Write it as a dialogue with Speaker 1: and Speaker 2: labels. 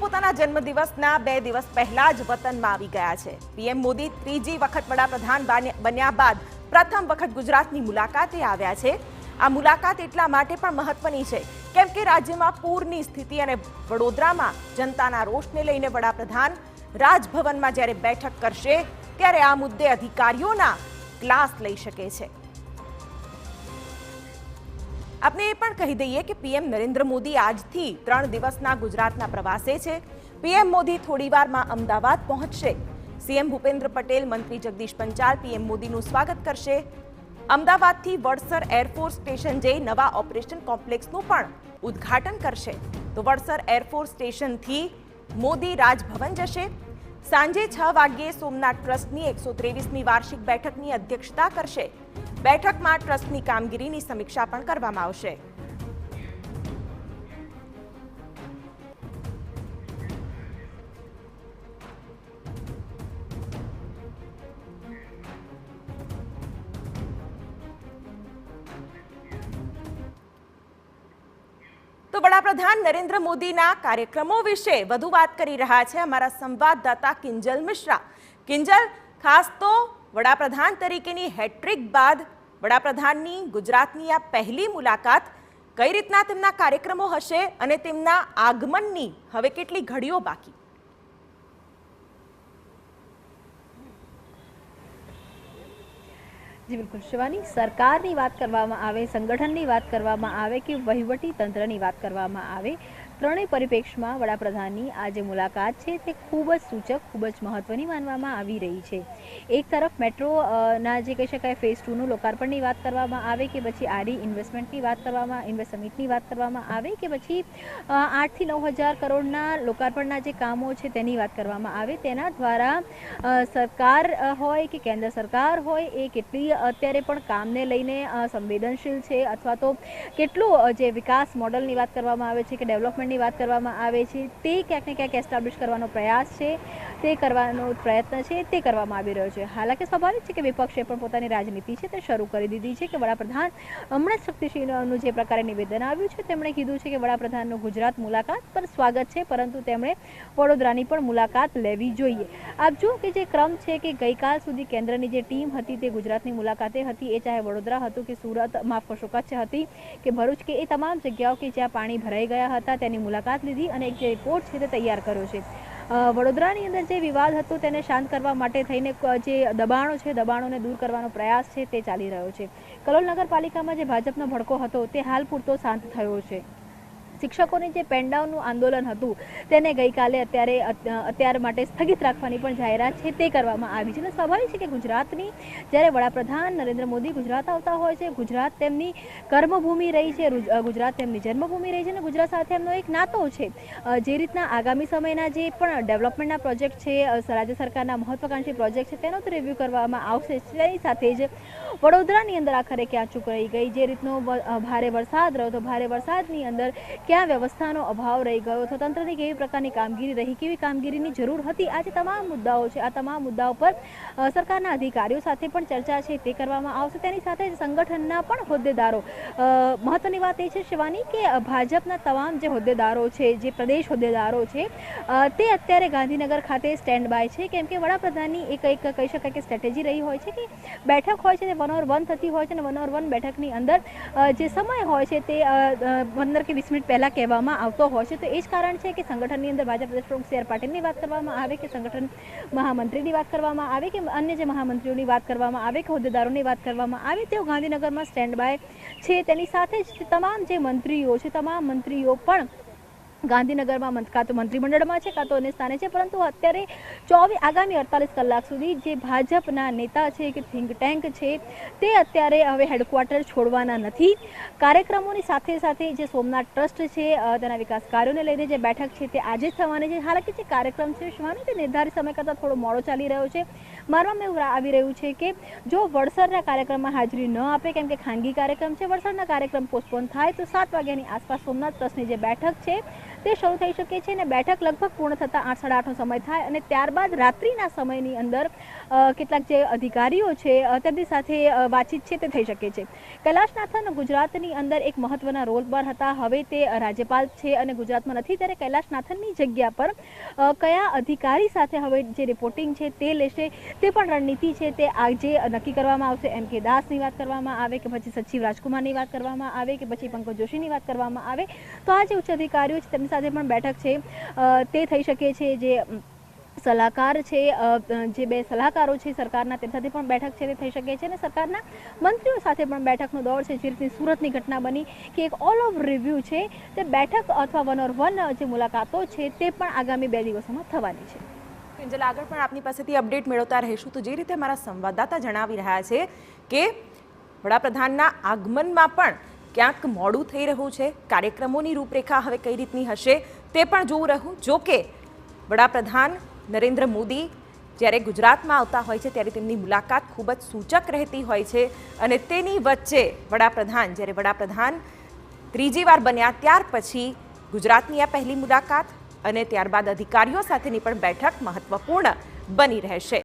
Speaker 1: પોતાના જન્મદિવસના 2 દિવસ પહેલા જ વતનમાં આવી ગયા છે। પીએમ મોદી ત્રીજી વખત વડાપ્રધાન બન્યા બાદ પ્રથમ વખત ગુજરાતની મુલાકાતે આવ્યા છે। આ મુલાકાત એટલા માટે પણ મહત્વની છે કેમ કે રાજ્યમાં પૂરની સ્થિતિ અને વડોદરામાં જનતાના રોષને લઈને વડાપ્રધાન રાજભવનમાં જ્યારે બેઠક કરશે ત્યારે આ મુદ્દે અધિકારીઓના ક્લાસ લઈ શકે છે। આપણે એ પણ કહી દઈએ કે પીએમ નરેન્દ્ર મોદી આજથી 3 દિવસના ગુજરાતના પ્રવાસે છે। પીએમ મોદી થોડીવારમાં અમદાવાદ પહોંચશે। સીએમ ભૂપેન્દ્ર પટેલ, મંત્રી જગદીશ પંચાલ પીએમ મોદીનું સ્વાગત કરશે। અમદાવાદથી વડસર એરફોર્સ સ્ટેશન જઈ નવા ઓપરેશન કોમ્પ્લેક્સનું પણ ઉદ્ઘાટન કરશે। તો વડસર એરફોર્સ સ્ટેશનથી મોદી રાજભવન જશે। સાંજે 6 વાગ્યે સોમનાથ ટ્રસ્ટની 123મી વાર્ષિક બેઠકની અધ્યક્ષતા કરશે। બેઠકમાં ટ્રસ્ટની કામગીરીની સમીક્ષા પણ કરવામાં આવશે। તો વડાપ્રધાન નરેન્દ્ર મોદીના કાર્યક્રમો વિશે વધુ વાત કરી રહ્યા છે અમારા સંવાદદાતા કિંજલ મિશ્રા। કિંજલ, ખાસ તો વડાપ્રધાન તરીકેની હેટ્રિક બાદ વડાપ્રધાનની ગુજરાતની આ પહેલી મુલાકાત, કઈ રીતના તેમના કાર્યક્રમો હશે અને તેમના આગમનની હવે કેટલી ઘડીઓ બાકી?
Speaker 2: જી બિલકુલ શિવાની, સરકારની વાત કરવામાં આવે, સંગઠનની વાત કરવામાં આવે કે વહીવટી તંત્રની વાત કરવામાં આવે, ત્રણેય પરિપ્રેક્ષમાં વડાપ્રધાનની આ જે મુલાકાત છે તે ખૂબ જ સૂચક, ખૂબ જ મહત્વની માનવામાં આવી રહી છે। એક તરફ મેટ્રોના જે કહી શકાય ફેઝ 2નું લોકાર્પણની વાત કરવામાં આવે કે પછી આરઈ ઇન્વેસ્ટમેન્ટની વાત કરવામાં, ઇન્વેસ્ટ સમિટની વાત કરવામાં આવે કે પછી 8 થી 9 હજાર કરોડના લોકાર્પણના જે કામો છે તેની વાત કરવામાં આવે, તેના દ્વારા સરકાર હોય કે કેન્દ્ર સરકાર હોય એ કેટલી અત્યારે પણ કામને લઈને સંવેદનશીલ છે અથવા તો કેટલું જે વિકાસ મોડલની વાત કરવામાં આવે છે કે ડેવલપમેન્ટ ની વાત કરવામાં આવે છે તે ક્યાંક ને ક્યાંક એસ્ટાબ્લિશ કરવાનો પ્રયાસ છે, તે કરવાનો પ્રયત્ન છે, તે કરવામાં આવી રહ્યો છે। હાલાકી સ્વાભાવિક છે કે વિપક્ષે પણ પોતાની રાજનીતિ છે તે શરૂ કરી દીધી છે કે વડાપ્રધાન હમણાં શક્તિસિંહનું જે પ્રકારે નિવેદન આવ્યું છે તેમણે કીધું છે કે વડાપ્રધાનનું ગુજરાત મુલાકાત પર સ્વાગત છે પરંતુ તેમણે વડોદરાની પણ મુલાકાત લેવી જોઈએ। આપ જુઓ કે જે ક્રમ છે કે ગઈકાલ સુધી કેન્દ્રની જે ટીમ હતી તે ગુજરાતની મુલાકાતે હતી, એ ચાહે વડોદરા હતું કે સુરત, માફ કરશો કચ્છ હતી કે ભરૂચ કે એ તમામ જગ્યાઓ કે જ્યાં પાણી ભરાઈ ગયા હતા તેની મુલાકાત લીધી અને એક જે રિપોર્ટ છે તે તૈયાર કર્યો છે। વડોદરાની અંદર જે વિવાદ હતો તેને શાંત કરવા માટે થઈને જે દબાણો છે, દબાણોને દૂર કરવાનો પ્રયાસ છે તે ચાલી રહ્યો છે। કલોલ નગરપાલિકામાં જે ભાજપનો ભડકો હતો તે હાલ પૂરતો શાંત થયો છે। શિક્ષકોની જે પેનડાઉનનું આંદોલન હતું તેને ગઈકાલે અત્યાર માટે સ્થગિત રાખવાની પણ જાહેરાત છે તે કરવામાં આવી છે। અને સ્વાભાવિક છે કે ગુજરાતની જ્યારે વડાપ્રધાન નરેન્દ્ર મોદી ગુજરાત આવતા હોય છે, ગુજરાત તેમની કર્મભૂમિ રહી છે, ગુજરાત તેમની જન્મભૂમિ રહી છે અને ગુજરાત સાથે એમનો એક નાતો છે। જે રીતના આગામી સમયના જે પણ ડેવલપમેન્ટના પ્રોજેક્ટ છે, રાજ્ય સરકારના મહત્વાકાંક્ષી પ્રોજેક્ટ છે તેનો તો રિવ્યૂ કરવામાં આવશે, તેની સાથે જ વડોદરાની અંદર આખરે ક્યાં ચૂક રહી ગઈ, જે રીતનો ભારે વરસાદ રહ્યો તો ભારે વરસાદની અંદર ક્યાં વ્યવસ્થાનો અભાવ રહી ગયો તો તંત્રની કેવી પ્રકારની કામગીરી રહી, કેવી કામગીરીની જરૂર હતી, આ જે તમામ મુદ્દાઓ છે આ તમામ મુદ્દાઓ પર સરકારના અધિકારીઓ સાથે પણ ચર્ચા છે તે કરવામાં આવશે। તેની સાથે જ સંગઠનના પણ હોદ્દેદારો, મહત્વની વાત એ છે શિવાની કે ભાજપના તમામ જે હોદ્દેદારો છે, જે પ્રદેશ હોદ્દેદારો છે તે અત્યારે ગાંધીનગર ખાતે સ્ટેન્ડ બાય છે કેમ કે વડાપ્રધાનની એક કહી શકાય કે સ્ટ્રેટેજી રહી હોય છે કે બેઠક હોય છે તે 1 over 1 થતી હોય છે અને 1 over 1 બેઠકની અંદર જે સમય હોય છે તે 15 કે 20 મિનિટ પહેલા કહેવામાં આવતો હોય છે। તો એ જ કારણ છે કે સંગઠનની અંદર ભાજપ પ્રદેશ પ્રમુખ સી આર પાટીલની વાત કરવામાં આવે કે સંગઠન મહામંત્રીની વાત કરવામાં આવે કે અન્ય જે મહામંત્રીઓની વાત કરવામાં આવે કે હોદ્દેદારોની વાત કરવામાં આવે, તેઓ ગાંધીનગરમાં સ્ટેન્ડ બાય છે। તેની સાથે જ તમામ જે મંત્રીઓ છે, તમામ મંત્રીઓ પણ ગાંધીનગરમાં કાં તો મંત્રીમંડળમાં છે કાં તો અન્ય સ્થાને છે, પરંતુ અત્યારે આગામી 48 કલાક સુધી જે ભાજપના નેતા છે કે થિંક ટેન્ક છે તે અત્યારે હવે હેડક્વાર્ટર છોડવાના નથી। કાર્યક્રમોની સાથે સાથે જે સોમનાથ ટ્રસ્ટ છે તેના વિકાસ કાર્યોને લઈને જે બેઠક છે તે આજે જ થવાની છે। હાલાકી જે કાર્યક્રમ છે શિવાની તે નિર્ધારિત સમય કરતાં થોડો મોડો ચાલી રહ્યો છે। માનવામાં એવું આવી રહ્યું છે કે જો વડસરના કાર્યક્રમમાં હાજરી ન આપે કેમ કે ખાનગી કાર્યક્રમ છે, વડસરના કાર્યક્રમ પોસ્ટપોન થાય તો 7 વાગ્યાની આસપાસ સોમનાથ ટ્રસ્ટની જે બેઠક છે તે શરૂ થઈ શકે છે અને બેઠક લગભગ પૂર્ણ થતાં 8:30નો સમય થાય અને ત્યારબાદ રાત્રિના સમયની અંદર કેટલાક જે અધિકારીઓ છે તેમની સાથે વાતચીત છે તે થઈ શકે છે. કૈલાશનાથન ગુજરાતની અંદર એક મહત્વના રોલ પર હતા. હવે તે રાજ્યપાલ છે અને ગુજરાતમાં નથી, ત્યારે કૈલાશનાથનની જગ્યા પર કયા અધિકારી સાથે હવે જે રિપોર્ટિંગ છે તે લેશે તે પણ રણનીતિ છે તે આજે નક્કી કરવામાં આવશે. એમ કે દાસની વાત કરવામાં આવે કે પછી સચિવ રાજકુમારની વાત કરવામાં આવે કે પછી પંકજ જોશીની વાત કરવામાં આવે, તો આ જે ઉચ્ચ અધિકારીઓ છે તેમની સાથે પણ બેઠક છે તે થઈ શકે છે. જે સલાહકાર છે, જે બે સલાહકારો છે સરકારના, તેની સાથે પણ બેઠક છે તે થઈ શકે છે અને સરકારના મંત્રીઓ સાથે પણ બેઠકનો દોર છે. જે રીતની સુરતની ઘટના બની કે એક ઓલ ઓવર રિવ્યૂ છે તે બેઠક અથવા 1-on-1 જે મુલાકાતો છે તે પણ આગામી 2 દિવસોમાં થવાની છે.
Speaker 1: કિંજલ, આગળ પણ આપની પાસેથી અપડેટ મેળવતા રહીશું. તો જે રીતે મારા સંવાદદાતા જણાવી રહ્યા છે કે વડાપ્રધાનના આગમનમાં પણ ક્યાંક મોડું થઈ રહ્યું છે, કાર્યક્રમોની રૂપરેખા હવે કઈ રીતની હશે તે પણ જોવું રહ્યું. જો કે વડાપ્રધાન નરેન્દ્ર મોદી જ્યારે ગુજરાતમાં આવતા હોય છે ત્યારે તેમની મુલાકાત ખૂબ જ સૂચક રહેતી હોય છે અને તેની વચ્ચે જ્યારે વડાપ્રધાન ત્રીજી વાર બન્યા ત્યાર પછી ગુજરાતની આ પહેલી મુલાકાત અને ત્યારબાદ અધિકારીઓ સાથેની પણ બેઠક મહત્વપૂર્ણ બની રહેશે.